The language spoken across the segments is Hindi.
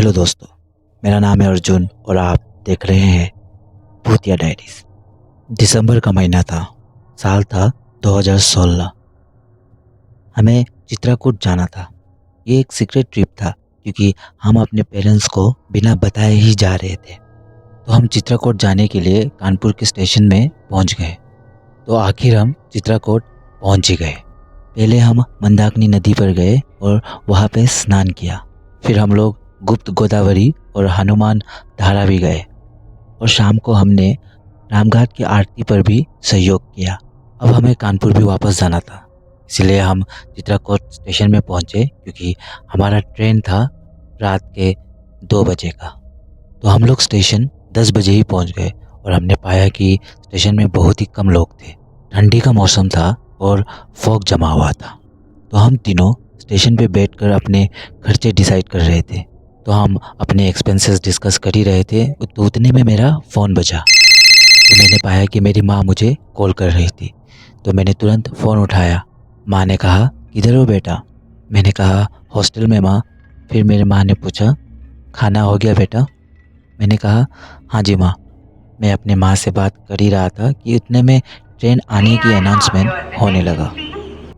हेलो दोस्तों, मेरा नाम है अर्जुन और आप देख रहे हैं भूतिया डायरीज। दिसंबर का महीना था, साल था 2016। हमें चित्रकूट जाना था। ये एक सीक्रेट ट्रिप था क्योंकि हम अपने पेरेंट्स को बिना बताए ही जा रहे थे। तो हम चित्रकूट जाने के लिए कानपुर के स्टेशन में पहुंच गए। तो आखिर हम चित्रकूट पहुंच ही गए। पहले हम मंदाकिनी नदी पर गए और वहाँ पे स्नान किया। फिर हम लोग गुप्त गोदावरी और हनुमान धारा भी गए और शाम को हमने रामघाट की आरती पर भी सहयोग किया। अब हमें कानपुर भी वापस जाना था, इसलिए हम चित्रकूट स्टेशन में पहुंचे क्योंकि हमारा ट्रेन था रात के 2 बजे का। तो हम लोग स्टेशन 10 बजे ही पहुंच गए और हमने पाया कि स्टेशन में बहुत ही कम लोग थे। ठंडी का मौसम था और फॉग जमा हुआ था। तो हम तीनों स्टेशन पे बैठकर अपने खर्चे डिसाइड कर रहे थे। तो हम अपने एक्सपेंसेस डिस्कस कर ही रहे थे। तो उतने में मेरा फ़ोन बजा। तो मैंने पाया कि मेरी माँ मुझे कॉल कर रही थी। तो मैंने तुरंत फ़ोन उठाया। माँ ने कहा, किधर हो बेटा? मैंने कहा, हॉस्टल में माँ। फिर मेरी माँ ने पूछा, खाना हो गया बेटा? मैंने कहा, हाँ जी माँ। मैं अपने माँ से बात कर ही रहा था कि उतने में ट्रेन आने की अनाउंसमेंट होने लगा,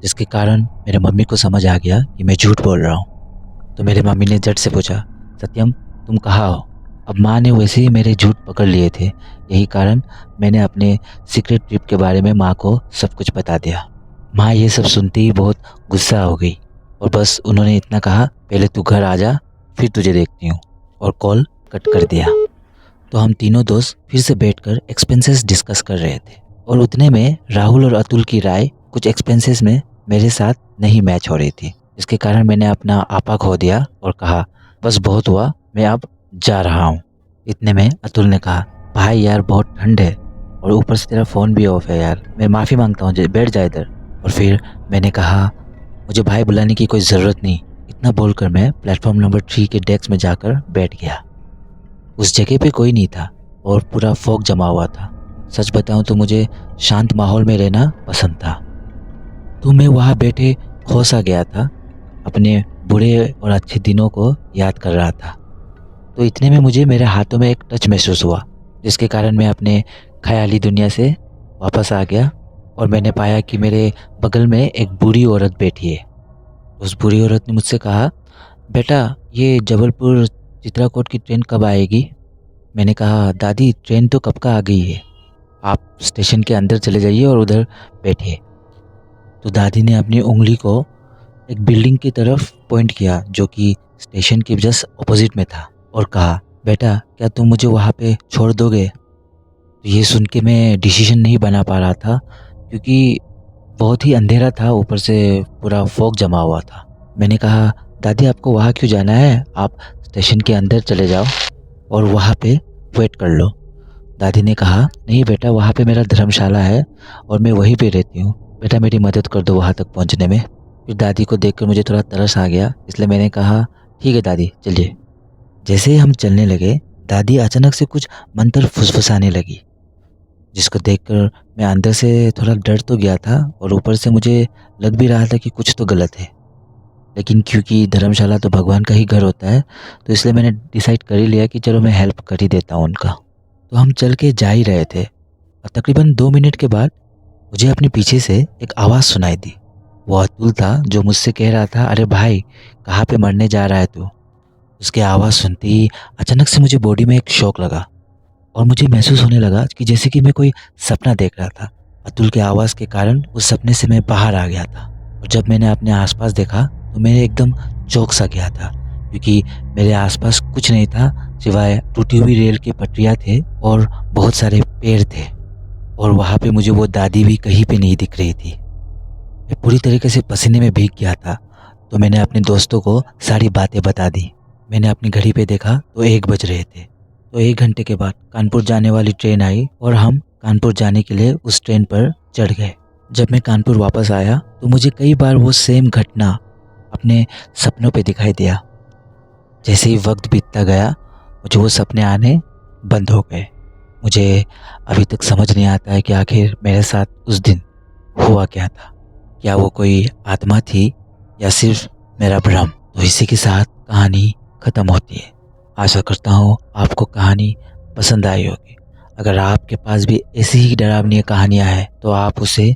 जिसके कारण मेरे मम्मी को समझ आ गया कि मैं झूठ बोल रहा हूँ। तो मेरे मम्मी ने झट से पूछा, सत्यम तुम कहाँ हो? अब माँ ने वैसे ही मेरे झूठ पकड़ लिए थे। यही कारण मैंने अपने सीक्रेट ट्रिप के बारे में माँ को सब कुछ बता दिया। माँ ये सब सुनते ही बहुत गुस्सा हो गई और बस उन्होंने इतना कहा, पहले तू घर आ जा, फिर तुझे देखती हूँ, और कॉल कट कर दिया। तो हम तीनों दोस्त फिर से बैठकर एक्सपेंसेस डिस्कस कर रहे थे और उतने में राहुल और अतुल की राय कुछ एक्सपेंसेस में मेरे साथ नहीं मैच हो रही थी, जिसके कारण मैंने अपना आपा खो दिया और कहा, बस बहुत हुआ, मैं अब जा रहा हूँ। इतने में अतुल ने कहा, भाई यार बहुत ठंड है और ऊपर से तेरा फ़ोन भी ऑफ है यार, मैं माफ़ी मांगता हूँ, बैठ जा इधर। और फिर मैंने कहा, मुझे भाई बुलाने की कोई ज़रूरत नहीं। इतना बोलकर मैं प्लेटफॉर्म नंबर 3 के डेस्क में जाकर बैठ गया। उस जगह पे कोई नहीं था और पूरा फॉग जमा हुआ था। सच बताऊं तो मुझे शांत माहौल में रहना पसंद था। तो मैं वहाँ बैठे खो सा गया था, अपने बुरे और अच्छे दिनों को याद कर रहा था। तो इतने में मुझे मेरे हाथों में एक टच महसूस हुआ, जिसके कारण मैं अपने ख्याली दुनिया से वापस आ गया और मैंने पाया कि मेरे बगल में एक बूढ़ी औरत बैठी है। उस बूढ़ी औरत ने मुझसे कहा, बेटा ये जबलपुर चित्रकूट की ट्रेन कब आएगी? मैंने कहा, दादी ट्रेन तो कब का आ गई है, आप स्टेशन के अंदर चले जाइए और उधर बैठिए। तो दादी ने अपनी उंगली को एक बिल्डिंग की तरफ पॉइंट किया जो कि स्टेशन के जस्ट ऑपोजिट में था और कहा, बेटा क्या तुम मुझे वहाँ पे छोड़ दोगे? तो ये सुन के मैं डिसीजन नहीं बना पा रहा था क्योंकि बहुत ही अंधेरा था, ऊपर से पूरा फॉग जमा हुआ था। मैंने कहा, दादी आपको वहाँ क्यों जाना है? आप स्टेशन के अंदर चले जाओ और वहाँ पे वेट कर लो। दादी ने कहा, नहीं बेटा, वहाँ पे मेरा धर्मशाला है और मैं वहीं पे रहती हूँ, बेटा मेरी मदद कर दो वहाँ तक पहुँचने में। फिर दादी को देखकर मुझे थोड़ा तरस आ गया, इसलिए मैंने कहा, ठीक है दादी चलिए। जैसे ही हम चलने लगे, दादी अचानक से कुछ मंत्र फुसफुसाने लगी, जिसको देखकर मैं अंदर से थोड़ा डर तो गया था और ऊपर से मुझे लग भी रहा था कि कुछ तो गलत है। लेकिन क्योंकि धर्मशाला तो भगवान का ही घर होता है, तो इसलिए मैंने डिसाइड कर ही लिया कि चलो मैं हेल्प कर ही देता हूँ उनका। तो हम चल के जा ही रहे थे और तकरीबन 2 मिनट के बाद मुझे अपने पीछे से एक आवाज़ सुनाई दी। वो अतुल था जो मुझसे कह रहा था, अरे भाई कहाँ पे मरने जा रहा है तू? उसकी आवाज़ सुनते ही अचानक से मुझे बॉडी में एक शॉक लगा और मुझे महसूस होने लगा कि जैसे कि मैं कोई सपना देख रहा था। अतुल के आवाज़ के कारण उस सपने से मैं बाहर आ गया था और जब मैंने अपने आसपास देखा तो मैं एकदम चौंक सा गया था क्योंकि मेरे आसपास कुछ नहीं था सिवाय टूटी हुई रेल की पटरियाँ थे और बहुत सारे पेड़ थे और वहाँ पे मुझे वो दादी भी कहीं पे नहीं दिख रही थी। मैं पूरी तरीके से पसीने में भीग गया था। तो मैंने अपने दोस्तों को सारी बातें बता दी। मैंने अपनी घड़ी पे देखा तो 1 बज रहे थे। तो 1 घंटे के बाद कानपुर जाने वाली ट्रेन आई और हम कानपुर जाने के लिए उस ट्रेन पर चढ़ गए। जब मैं कानपुर वापस आया तो मुझे कई बार वो सेम घटना अपने सपनों पे दिखाई दिया। जैसे ही वक्त बीतता गया मुझे वो सपने आने बंद हो गए। मुझे अभी तक समझ नहीं आता है कि आखिर मेरे साथ उस दिन हुआ क्या था। क्या वो कोई आत्मा थी या सिर्फ मेरा भ्रम? तो इसी के साथ कहानी ख़त्म होती है। आशा करता हूँ आपको कहानी पसंद आई होगी। अगर आपके पास भी ऐसी ही डरावनी कहानियाँ हैं तो आप उसे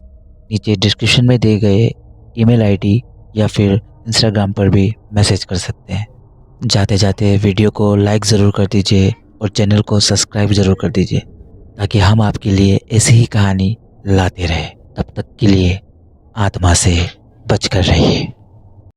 नीचे डिस्क्रिप्शन में दिए गए ईमेल आईडी या फिर इंस्टाग्राम पर भी मैसेज कर सकते हैं। जाते जाते वीडियो को लाइक ज़रूर कर दीजिए और चैनल को सब्सक्राइब ज़रूर कर दीजिए ताकि हम आपके लिए ऐसी ही कहानी लाते रहें। तब तक के लिए आत्मा से बचकर रहिए।